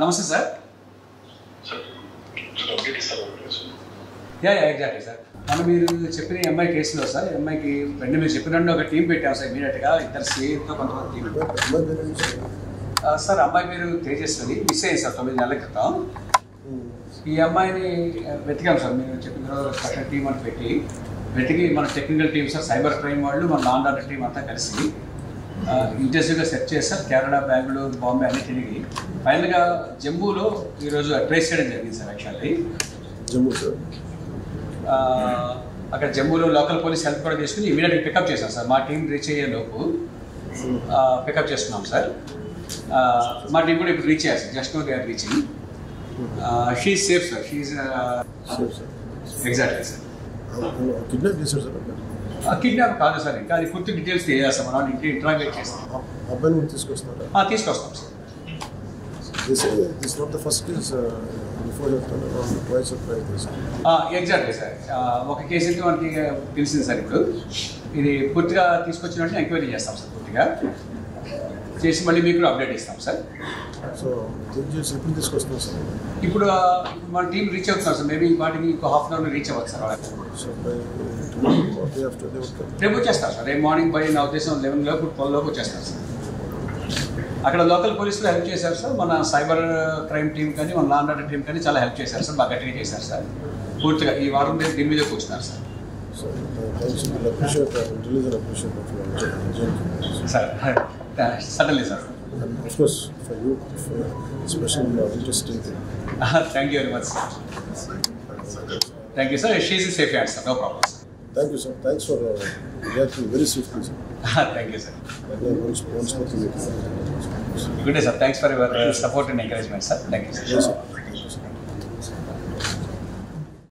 నమస్తే sir. Exactly sir. మనం మీరు చెప్పిన ఎంఐ కేసులో సార్, ఎంఐకి వెంటనే మీరు చెప్పినట్టు ఒక టీం పెట్టాం సార్. ఇమీడియట్గా ఇద్దరు సిఐతో కొంతమంది టీం సార్. అమ్మాయి మీరు తేజస్వని మిస్ అయ్యింది సార్ 9 నెలల క్రితం. ఈ అమ్మాయిని వెతికాం సార్. మీరు చెప్పిన తర్వాత టీం అని వెతికి మన technical team sir, cyber crime వాళ్ళు, మన లా అండ్ ఆర్డర్ టీం అంతా కలిసి ఇంటెన్సివ్గా సెర్చ్ చేస్తారు. కేరళ, బెంగళూరు, బాంబే అన్ని తిరిగి ఫైనల్గా జమ్మూలో ఈరోజు ట్రేస్ చేయడం జరిగింది సార్. యాక్చువల్లీ జమ్మూ సార్, అక్కడ జమ్మూలో లోకల్ పోలీస్ హెల్ప్ కూడా తీసుకుని ఇమీడియట్గా పికప్ చేశాం సార్. మా టీం రీచ్ అయ్యే లోపు పికప్ చేస్తున్నాం సార్. మా టీం కూడా ఇప్పుడు రీచ్ అయ్యారు sir. Just now they are reaching. She is safe sir. She is exactly sir. Kidnap చేశారు సార్. కిడ్నాప్ కాదు సార్, ఇంకా అది పూర్తి డీటెయిల్స్ తెలియజేస్తాం. మనం ఇంట్రాగేట్ చేస్తాం. అబ్బాయిని తీసుకొస్తారా? తీసుకొస్తాం సార్. Exactly sir. ఒక కేసు అయితే మనకి తెలిసింది సార్. ఇప్పుడు ఇది పూర్తిగా తీసుకొచ్చినట్టు ఎంక్వైరీ చేస్తాం సార్. పూర్తిగా చేసి మళ్ళీ మీకు అప్డేట్ ఇస్తాం సార్. సో ఎప్పుడు తీసుకొస్తాం సార్? ఇప్పుడు మన టీం రీచ్ అవుతున్నాం సార్. మేబీ వాటికి ఇంకో హాఫ్ అన్ అవర్లో రీచ్ అవ్వచ్చు సార్. రేపు వచ్చేస్తారు సార్. రేపు మార్నింగ్ బై నా ఉద్దేశం 11 లోపు 12 లోపు వచ్చేస్తారు సార్. అక్కడ లోకల్ పోలీసులు హెల్ప్ చేశారు సార్. మన సైబర్ క్రైమ్ టీం కానీ, మన లా అండ్ ఆర్డర్ టీం కానీ చాలా హెల్ప్ చేశారు సార్. బాగా గట్టిగా చేశారు సార్. పూర్తిగా ఈ వారం దీని మీద కూర్చున్నారు sir. Sir suddenly sir. Thank you very much sir. Thank you sir. She is safe hands sir. No problem sir. Thank you, sir. Thanks for reacting very swiftly, sir. Thank you, sir. Good day, sir. Thanks for your support and encouragement, sir. Thank you, sir. Yes, sir. Thank you, sir.